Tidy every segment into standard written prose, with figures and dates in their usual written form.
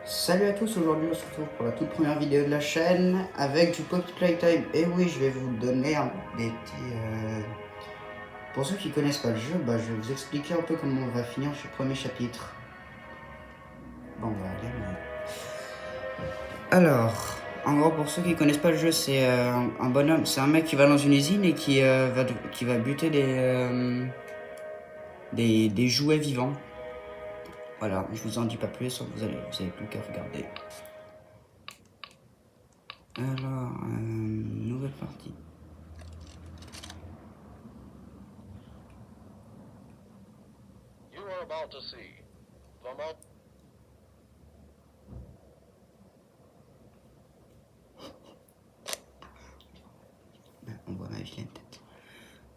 Salut à tous, aujourd'hui on se retrouve pour la toute première vidéo de la chaîne avec du Poppy Playtime. Et oui, je vais vous donner des petits... Pour ceux qui connaissent pas le jeu, je vais vous expliquer un peu comment on va finir ce premier chapitre. Bon, on va aller. Alors, en gros, pour ceux qui connaissent pas le jeu, c'est un bonhomme, c'est un mec qui va dans une usine et qui va buter des jouets vivants. Voilà, je vous en dis pas plus, vous avez plus qu'à regarder. Alors, nouvelle partie. About to see the most On voit ma vilaine tête.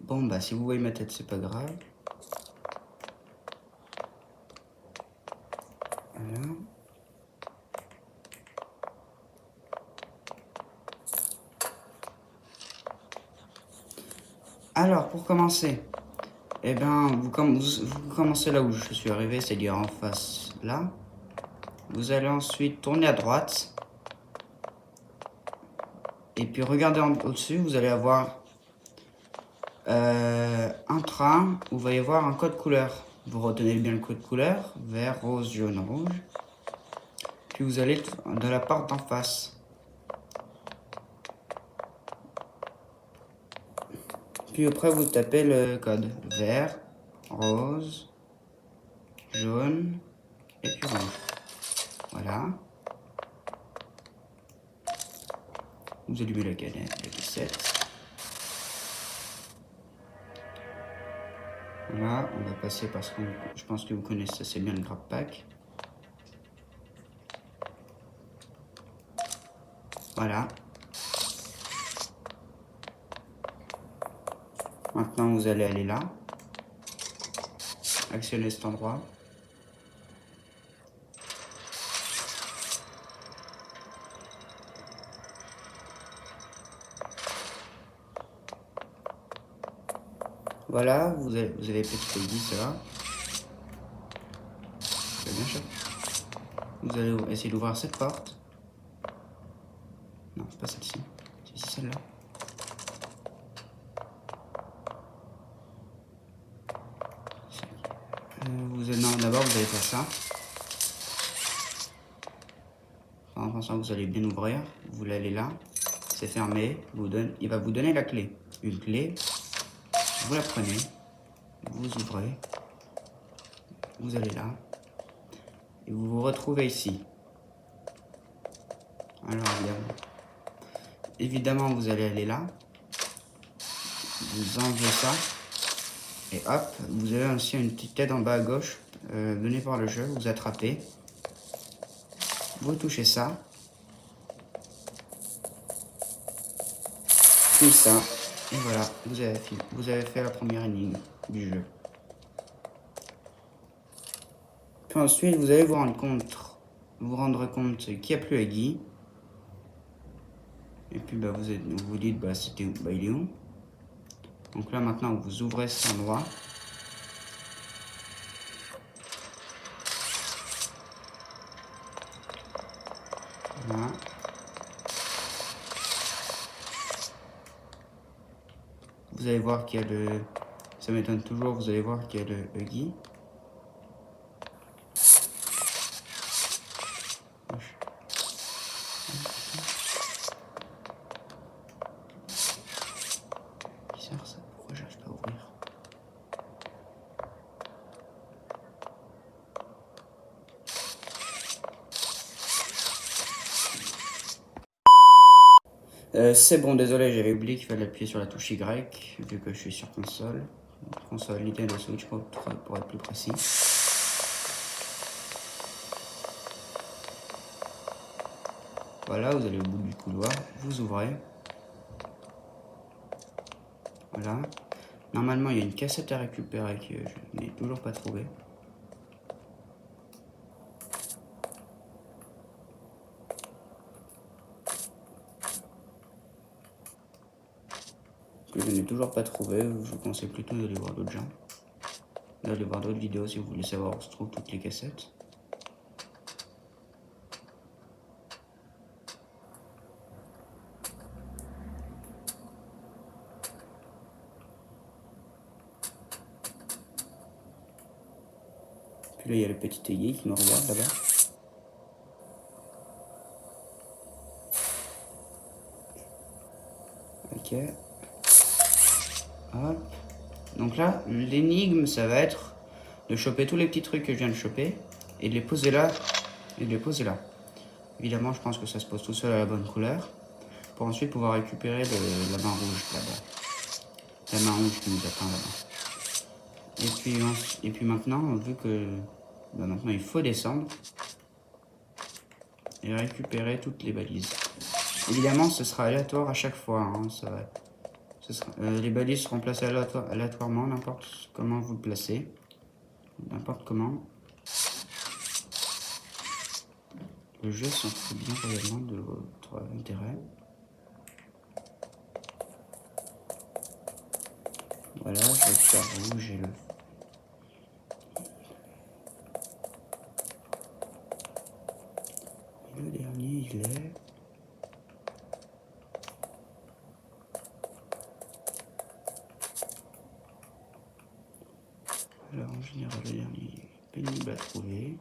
Bon, bah, si vous voyez ma tête, c'est pas grave. Voilà. Alors, pour commencer, eh ben, vous commencez là où je suis arrivé, c'est-à-dire en face, là. Vous allez ensuite tourner à droite. Et puis, regardez au-dessus, vous allez avoir un train où vous allez voir un code couleur. Vous retenez bien le code couleur, vert, rose, jaune, rouge. Puis vous allez de la porte d'en face. Puis après, vous tapez le code vert, rose, jaune et puis rouge. Voilà. Vous allumez la canette, la cassette. Voilà, on va passer parce que je pense que vous connaissez assez bien le Grab Pack. Voilà. Maintenant, vous allez aller là. Actionnez cet endroit. Voilà, vous avez petit Peggy, ça va. C'est bien cher. Vous allez essayer d'ouvrir cette porte. Non, c'est pas celle-ci. C'est celle-là. Non, d'abord, vous allez faire ça. En pensant que vous allez bien ouvrir, vous allez là. C'est fermé. Il va vous donner la clé. Une clé. Vous la prenez. Vous ouvrez. Vous allez là. Et vous vous retrouvez ici. Alors, évidemment, vous allez aller là. Vous enlevez ça. Et hop, vous avez aussi une petite tête en bas à gauche. Donnée par le jeu, vous attrapez. Vous touchez ça. Puis ça. Et voilà, vous avez fait la première énigme du jeu. Puis ensuite, vous allez vous rendre compte qu'il n'y a plus Aggie. Et puis vous vous dites, il est où? Donc là maintenant, vous ouvrez cet endroit. Voilà. Vous allez voir qu'il y a le... Ça m'étonne toujours, vous allez voir qu'il y a le Huggy. Bizarre ça, pourquoi j'arrive pas à ouvrir? C'est bon, désolé, j'avais oublié qu'il fallait appuyer sur la touche Y, vu que je suis sur console. Console Nintendo Switch pour être plus précis. Voilà, vous allez au bout du couloir, vous ouvrez. Voilà. Normalement, il y a une cassette à récupérer que je n'ai toujours pas trouvée. Que je n'ai toujours pas trouvé, je vous conseille plutôt d'aller voir d'autres gens. D'aller voir d'autres vidéos si vous voulez savoir où se trouvent toutes les cassettes. Puis là, il y a le petit aiguille qui nous regarde là-bas. Ok. Hop. Donc là, l'énigme, ça va être de choper tous les petits trucs que je viens de choper et de les poser là et de les poser là. Évidemment, je pense que ça se pose tout seul à la bonne couleur pour ensuite pouvoir récupérer la main rouge là-bas. La main rouge qui nous attend là-bas. Et puis maintenant, vu que maintenant il faut descendre et récupérer toutes les balises. Évidemment, ce sera aléatoire à chaque fois. Hein, les balises seront placées aléatoirement, n'importe comment vous le placez. N'importe comment. Le jeu s'en fout bien réellement de votre intérêt. Voilà, je vais faire rouge et le dernier, il est... Alors, en général, le dernier est pénible à trouver.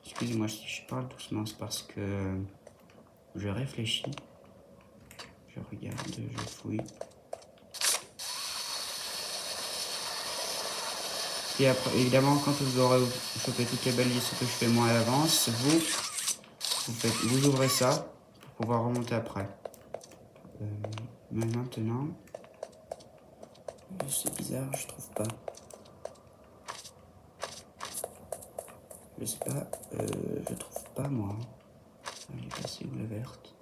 Excusez-moi si je parle doucement, c'est parce que je réfléchis. Je regarde, je fouille. Et après, évidemment, quand vous aurez chopé toutes les balises, ce que je fais moi à l'avance, vous ouvrez ça pour pouvoir remonter après. Mais maintenant, c'est bizarre, je trouve pas. Je sais pas, je trouve pas moi. Elle est passée où la verte?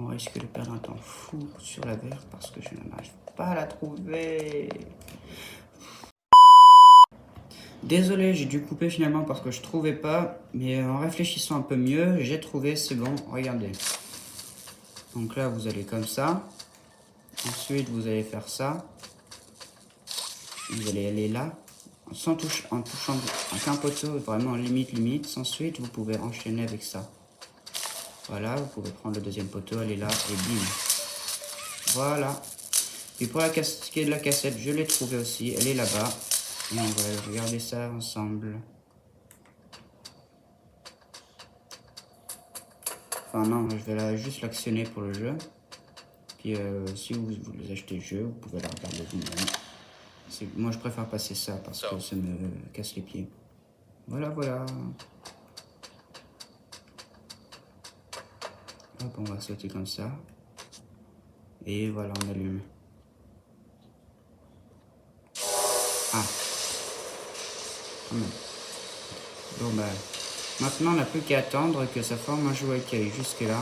On risque de perdre un temps fou sur la verte parce que je n'arrive pas à la trouver. Désolé, j'ai dû couper finalement parce que je trouvais pas. Mais en réfléchissant un peu mieux, j'ai trouvé, c'est bon, regardez. Donc là, vous allez comme ça. Ensuite, vous allez faire ça. Vous allez aller là. En touchant qu'un poteau, vraiment limite. Ensuite, vous pouvez enchaîner avec ça. Voilà, vous pouvez prendre le deuxième poteau, aller là, et bim. Voilà. Et pour ce qui est de la cassette, je l'ai trouvée aussi. Elle est là-bas. Et on va regarder ça ensemble. Enfin non, je vais juste l'actionner pour le jeu. Puis si vous voulez acheter le jeu, vous pouvez la regarder vous-même. Moi je préfère passer ça parce que ça me casse les pieds. Voilà. Hop, on va sauter comme ça. Et voilà, on allume. Ah. Bon bah, maintenant on n'a plus qu'à attendre que ça forme un jouet qui aille jusque là.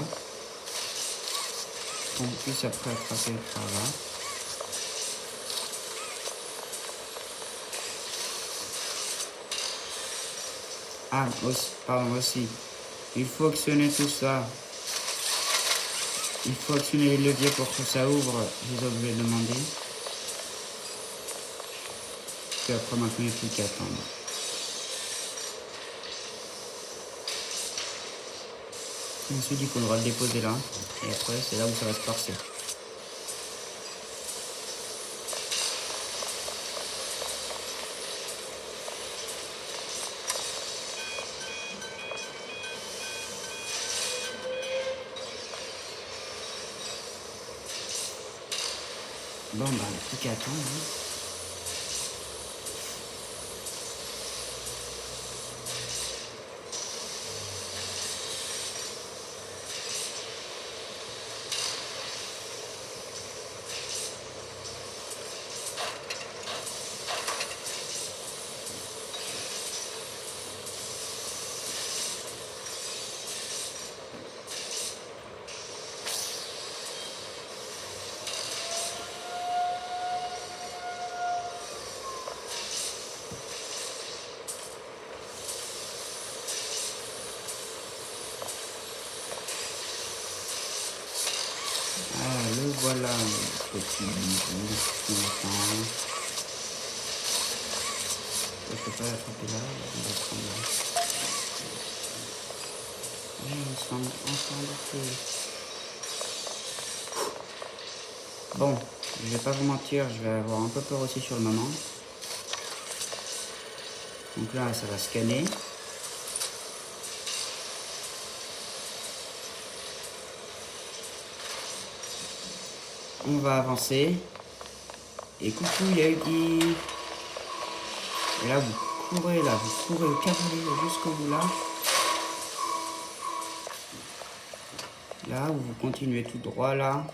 Qu'on puisse après attraper par là. Ah, aussi. Il faut actionner tout ça. Il faut actionner les leviers pour que ça ouvre les objets demandés. Puis après, maintenant, il n'y a plus qu'à attendre. Ensuite, il faudra le déposer là. Et après, c'est là où ça va se passer. Bon, bah, il n'y a plus qu'à attendre. Hein. Ah, le voilà, le petit bijou qui m'attend. Je peux pas l'attraper là, on va prendre là. On s'est embarqué. Bon, je vais pas vous mentir, je vais avoir un peu peur aussi sur le moment. Donc là, ça va scanner. On va avancer. Et coucou Yagi. Et là, vous courez, cavalez jusqu'au bout là. Là, vous continuez tout droit là.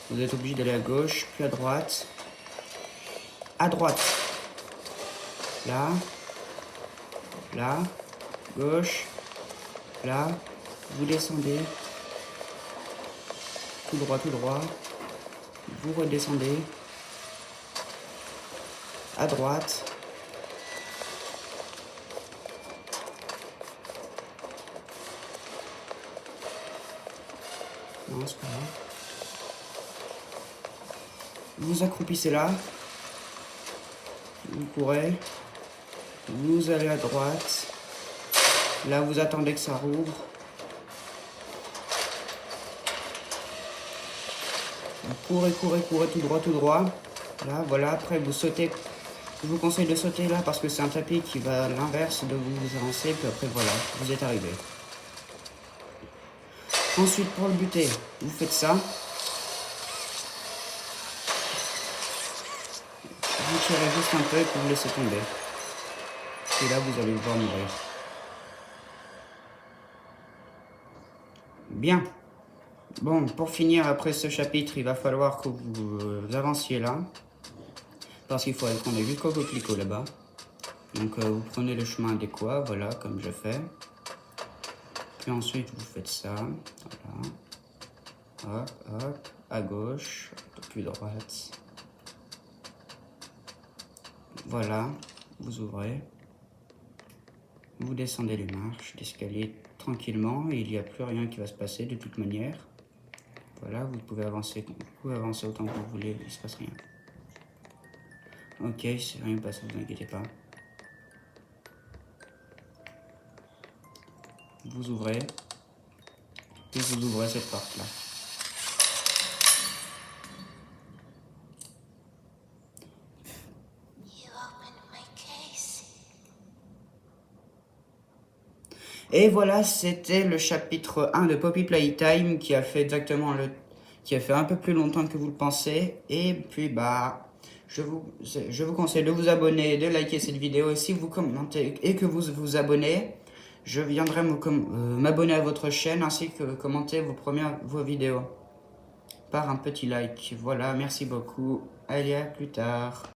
Vous êtes obligé d'aller à gauche, puis à droite. À droite. Là. Là. Gauche. Là. Vous descendez. Tout droit, tout droit. Vous redescendez. À droite. Non, c'est pas grave. Vous accroupissez là. Vous courez. Vous allez à droite. Là, vous attendez que ça rouvre. Vous courez, tout droit. Là, voilà. Après, vous sautez. Je vous conseille de sauter là parce que c'est un tapis qui va à l'inverse de vous avancer. Puis après, voilà, vous êtes arrivé. Ensuite, pour le buter, vous faites ça. Vous tirez juste un peu et vous laissez tomber. Et là, vous allez le voir mourir. Bien. Bon, pour finir, après ce chapitre, il va falloir que vous avanciez là. Parce qu'il faut aller prendre jusqu'au coquelicot là-bas. Donc, vous prenez le chemin adéquat, voilà, comme je fais. Puis ensuite, vous faites ça. Voilà. Hop, hop, à gauche, puis droite. Voilà, vous ouvrez. Vous descendez les marches d'escalier tranquillement et il n'y a plus rien qui va se passer de toute manière. Voilà, vous pouvez avancer autant que vous voulez, il ne se passe rien. Ok, c'est rien passé, ne vous inquiétez pas. Vous ouvrez. Et vous ouvrez cette porte-là. Et voilà, c'était le chapitre 1 de Poppy Playtime qui a fait exactement qui a fait un peu plus longtemps que vous le pensez. Et puis bah, je vous conseille de vous abonner, de liker cette vidéo. Et si vous commentez et que vous vous abonnez, je viendrai m'abonner à votre chaîne ainsi que commenter vos vidéos par un petit like. Voilà, merci beaucoup. Allez, à plus tard.